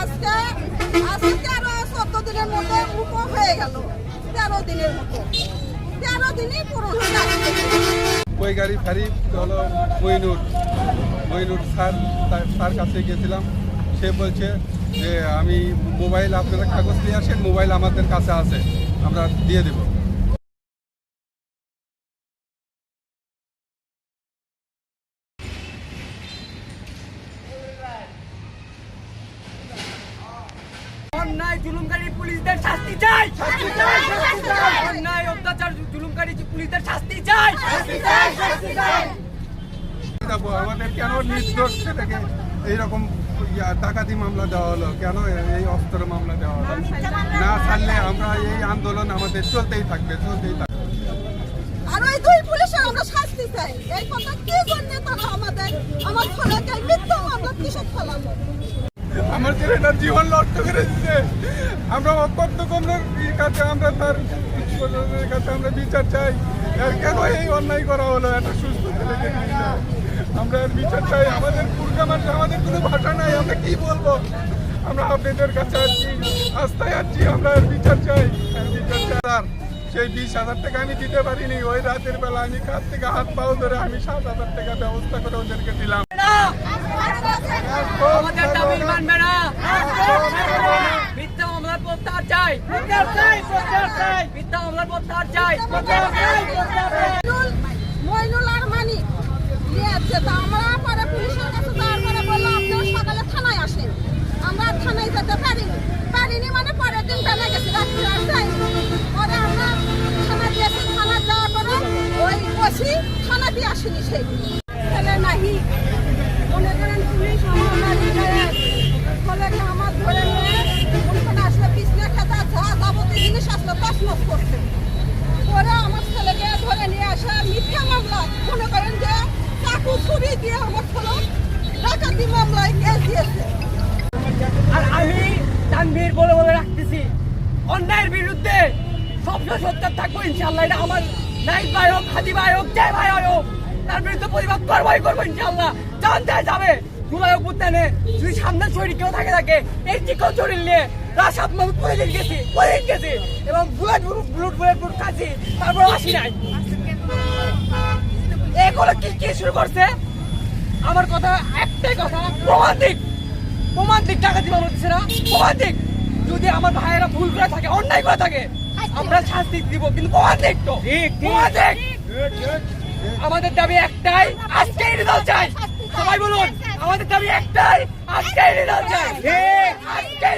আজকে 13-14 দিনের মধ্যে উপর হয়ে গেল, 13 দিনের মতো, 13 দিনই পুরো ওই গাড়ি ফারি হলো মইনুর স্যার কাছে গেছিলাম। সে বলছে যে আমি মোবাইল, আপনারা কাগজ নিয়ে আসেন, মোবাইল আমাদের কাছে আছে, আমরা দিয়ে দেব। অন্যায় জুলুমকারী পুলিশদের শাস্তি চাই, অন্যায় অত্যাচার জুলুমকারী পুলিশদের শাস্তি চাই। আমাদের কেন নির্দোষ থেকে এইরকম ডাকাতি মামলা দেওয়া হলো, কেন এই অস্ত্র মামলা দেওয়া হলো? না ছাড়লে আমরা এই আন্দোলন আমাদের চলতেই থাকবে। আর ওই দুই পুলিশের আমরা শাস্তি চাই। এই কথা কি জন্য তারা আমার ছেলেকে মিথ্যা মামলা কিসব ফেলালো? আমার ছেলেটার জীবন নষ্ট করে দিচ্ছে। আমরা অকথ্য কমরের কাছে আমরা তার কাছে আমরা বিচার চাই। কেন এই অন্যায় করা হলো? একটা সুস্থ ছেলেকে আমরা এর বিচার চাই। আমাদের পুরকামাতে আমাদের কোনো ভাষা নাই, আমরা কি বলবো? আমরা আপনাদের কাছে আসছি, আস্থায় আসছি, আমরা এর বিচার চাই। সেই 20,000 টাকা আমি দিতে পারিনি। ওই রাতের বেলা আমি কাছ থেকে হাত পাও ধরে আমি 7,000 টাকা ব্যবস্থা করে ওদেরকে দিলাম। আমাদের দাবি মানবে না, মিথ্যা মামলার প্রত্যাহার চাই, মিথ্যা মামলার প্রত্যাহার চাই। মইনুল আর মানিক নিয়েছে, তা আমরা পরে পুলিশের কাছে যাওয়ার পরে বললাম আপনারা সকালে থানায় আসেন। আমরা থানায় যেতে পারিনি মানে পরের দিন বেলা গেছি, রাত্রি আর যাইনি। পরে আমরা থানা দিয়েছি, থানা যাওয়ার পরে ওই বসি থানাতে আসেনি। সেই ছেলে নাহি মনে করেন পুলিশ আমার ধরে নিয়ে ওখানে আসলে পিছনে খেতা যা যাবতীয় জিনিস আসলে তছনছ করছে। পরে আমার ছেলেকে ধরে নিয়ে আসে মিথ্যা মামলা, মনে করেন যে চাকু ছুরি দিয়ে আমার ছেলে ডাকাতি মামলায় কেস দিয়েছে। আর আমি তানভীর বলে রাখতেছি, অন্যায়ের বিরুদ্ধে সবসময় সত্য থাকবো ইনশাল্লাহ। এটা আমার নাইট ভাই হোক, হাজি ভাই হোক, জয় ভাই হোক, তার বিরুদ্ধে প্রতিবাদ করবো ইনশাল্লাহ। জানতে যাবে জুলাই অভ্যুত্থানে যদি সামনে শরীর কেউ থাকে এই চিকন শরীর নিয়ে রাশাদ মাহমুদ পরে গেছি এবং বুলেট খাচ্ছি, তারপর আসি নাই। এগুলো কি শুরু করছে? আমার কথা একটাই কথা, প্রমাণ দিক ডাকাতি মামলা হচ্ছে না, প্রমাণ দিক। যদি আমার ভাইয়েরা ভুল করে থাকে, অন্যায় করে থাকে, আমরা শাস্তি দিব, কিন্তু প্রমাণ দিক তো প্রমাণ দিক। আমাদের দাবি একটাই, আজকেই রেজাল্ট চাই। সবাই বলুন, আমাদের দাবি একটাই, আজকেই রেজাল্ট চাই, আজকেই